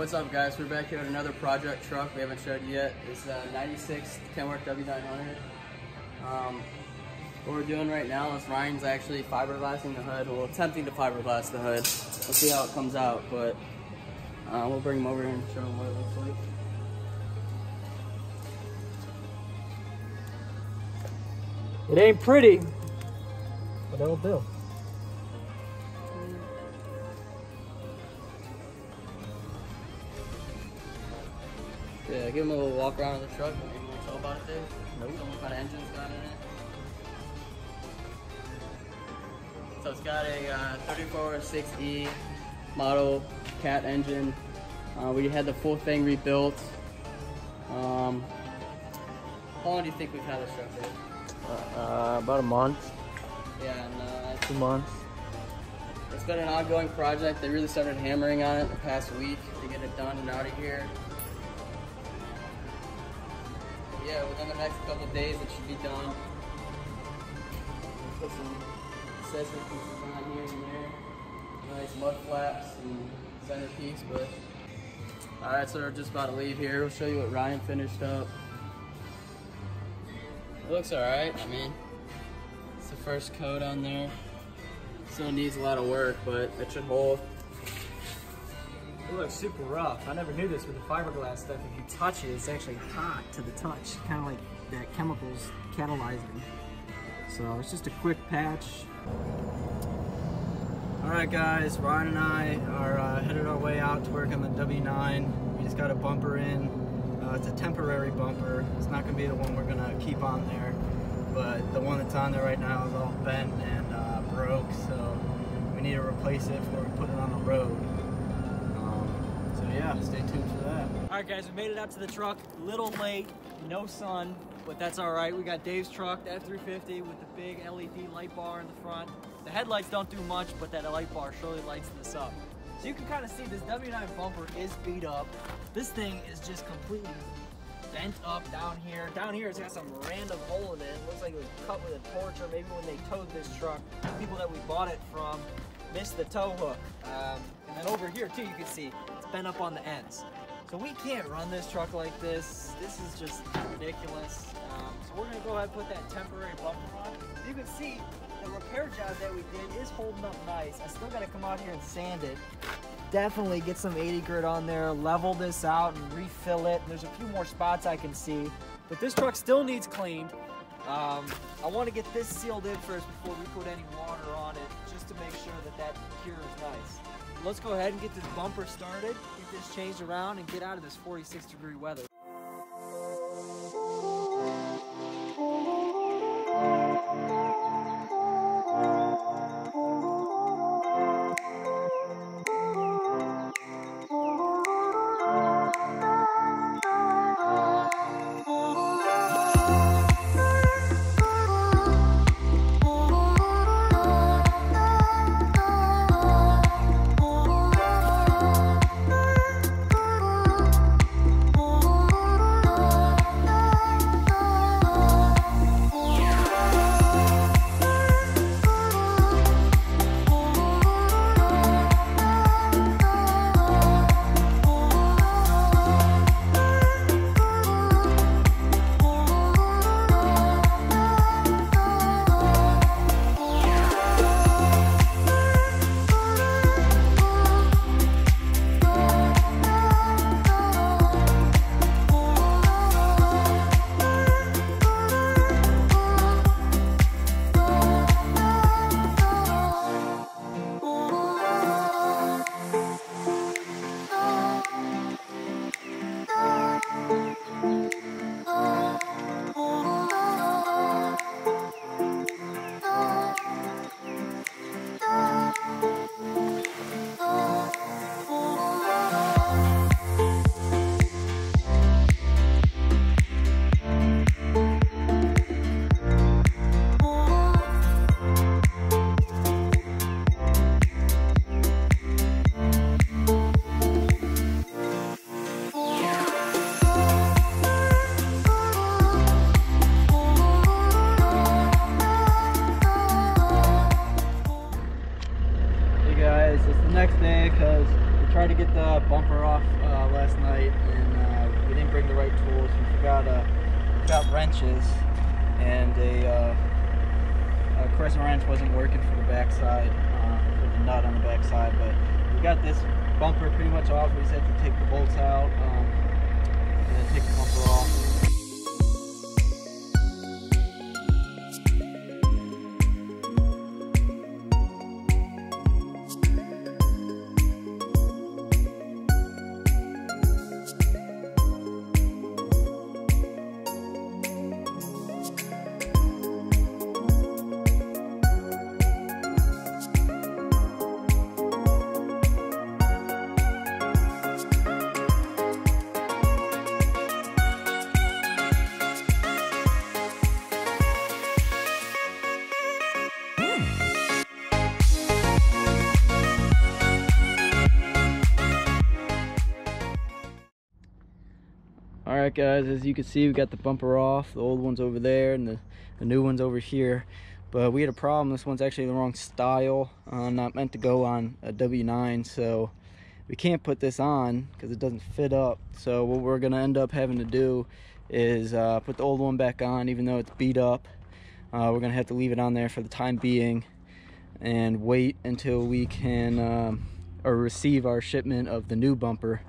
What's up, guys? We're back here with another project truck we haven't showed you yet. It's a 96 Kenworth W900. What we're doing right now is Ryan's actually fiberglassing the hood, well, attempting to fiberglass the hood. We'll see how it comes out, but we'll bring him over here and show him what it looks like. It ain't pretty, but it'll do. Yeah, give him a little walk around in the truck. Maybe we'll tell about it, Dave. Nope. What kind of engine's got in it. So it's got a 3406E model cat engine. We had the full thing rebuilt. How long do you think we've had this truck, Dave? About a month. Yeah, and 2 months. It's been an ongoing project. They really started hammering on it the past week to get it done and out of here. Yeah, within the next couple of days it should be done. Put some accessory pieces on here and there. Nice mud flaps and centerpiece, but alright, so we're just about to leave here. We'll show you what Ryan finished up. It looks alright. I mean, it's the first coat on there. Still needs a lot of work, but it should hold. It looks super rough. I never knew this with the fiberglass stuff. If you touch it, it's actually hot to the touch. Kind of like that chemicals catalyzing. So it's just a quick patch. Alright guys, Ryan and I are headed our way out to work on the W9. We just got a bumper in. It's a temporary bumper. It's not going to be the one we're going to keep on there. But the one that's on there right now is all bent and broke. So we need to replace it before we put it on the road. So yeah, stay tuned for that. Alright guys, we made it out to the truck. A little late, no sun, but that's alright. We got Dave's truck, the F350 with the big LED light bar in the front. The headlights don't do much, but that light bar surely lights this up. So you can kind of see this W9 bumper is beat up. This thing is just completely bent up down here. Down here it's got some random hole in it. It looks like it was cut with a torch, or maybe when they towed this truck, people that we bought it from missed the tow hook. And then over here too, you can see it's bent up on the ends. So we can't run this truck like this. This is just ridiculous. So we're gonna go ahead and put that temporary bumper on. You can see the repair job that we did is holding up nice. I still gotta come out here and sand it. Definitely get some 80 grit on there, level this out and refill it. There's a few more spots I can see, but this truck still needs cleaned. I want to get this sealed in first before we put any water on it, just to make sure that that cures nice. Let's go ahead and get this bumper started, get this changed around, and get out of this 46-degree weather. wrenches, and a crescent wrench wasn't working for the backside, for the nut on the backside. But we got this bumper pretty much off. We just had to take the bolts out and then take the bumper off. Alright guys, as you can see, we got the bumper off. The old one's over there and the new one's over here. But we had a problem. This one's actually the wrong style, not meant to go on a W9, so we can't put this on because it doesn't fit up. So what we're gonna end up having to do is put the old one back on, even though it's beat up. We're gonna have to leave it on there for the time being and wait until we can or receive our shipment of the new bumper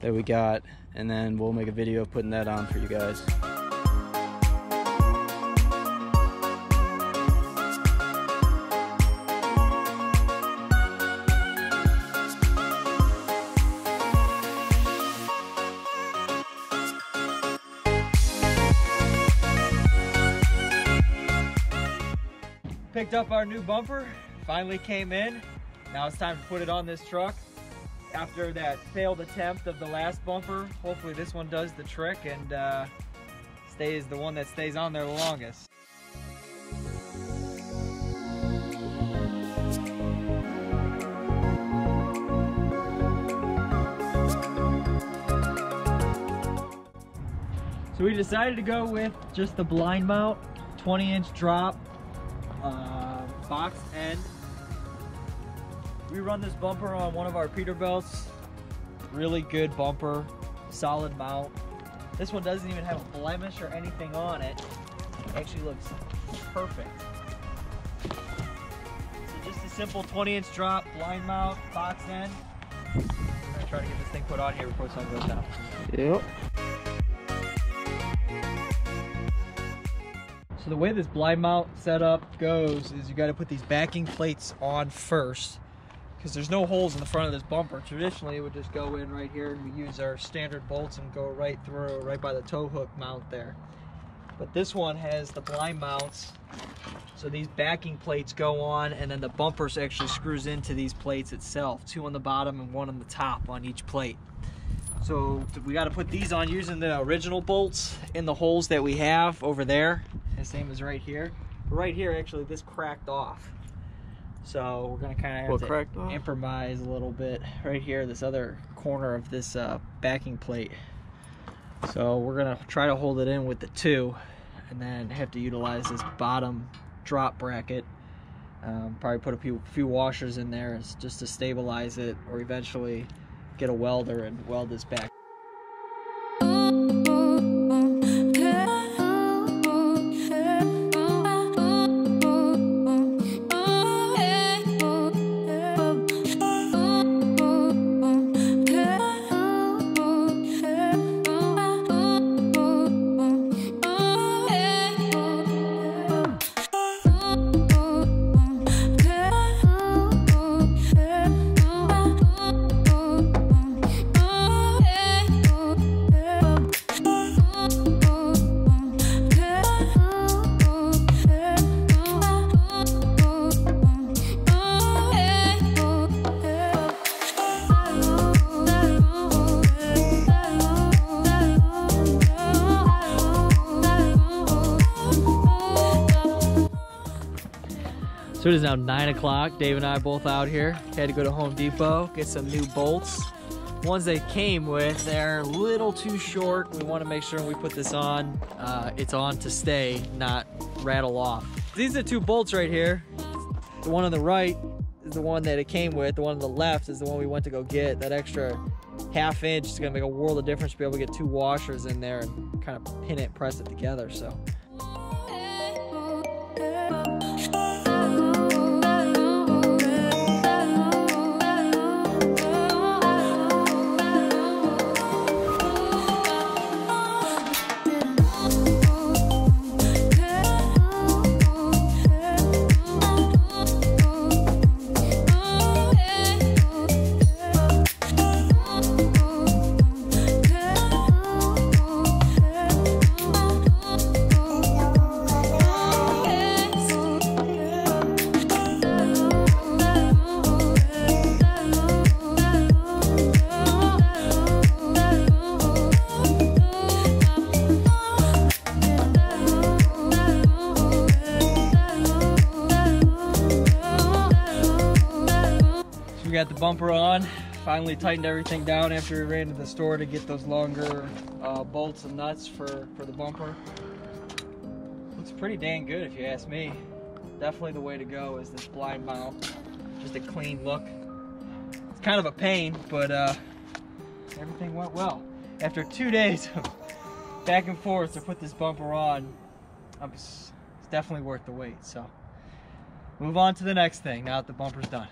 that we got, and then we'll make a video of putting that on for you guys. Picked up our new bumper, finally came in. Now it's time to put it on this truck. After that failed attempt of the last bumper, hopefully this one does the trick and stays the one that stays on there the longest. So we decided to go with just the blind mount, 20-inch drop, box end. We run this bumper on one of our Peterbilts. Really good bumper, solid mount. This one doesn't even have a blemish or anything on it. It actually looks perfect. So just a simple 20-inch drop, blind mount, box end. We're gonna try to get this thing put on here before the sun goes down. Yep. So the way this blind mount setup goes is you got to put these backing plates on first, because there's no holes in the front of this bumper. Traditionally it would just go in right here and we use our standard bolts and go right through, right by the tow hook mount there. But this one has the blind mounts, so these backing plates go on, and then the bumper actually screws into these plates itself, 2 on the bottom and 1 on the top on each plate. So we got to put these on using the original bolts in the holes that we have over there, the same as right here. But right here actually this cracked off. So we're gonna kind of have to improvise a little bit right here, this other corner of this backing plate. So we're gonna try to hold it in with the 2, and then have to utilize this bottom drop bracket. Probably put a few washers in there just to stabilize it, or eventually get a welder and weld this back. So it is now 9 o'clock. Dave and I are both out here. Had to go to Home Depot, get some new bolts. Ones they came with, they're a little too short. We want to make sure when we put this on, it's on to stay, not rattle off. These are 2 bolts right here. The one on the right is the one that it came with. The one on the left is the one we went to go get. That extra 1/2 inch is gonna make a world of difference to be able to get 2 washers in there and kind of pin it, press it together. So. We got the bumper on, finally tightened everything down after we ran to the store to get those longer bolts and nuts for the bumper. Looks pretty dang good if you ask me. Definitely the way to go is this blind mount. Just a clean look. It's kind of a pain, but everything went well. After 2 days of back and forth to put this bumper on, it's definitely worth the wait. So move on to the next thing now that the bumper's done.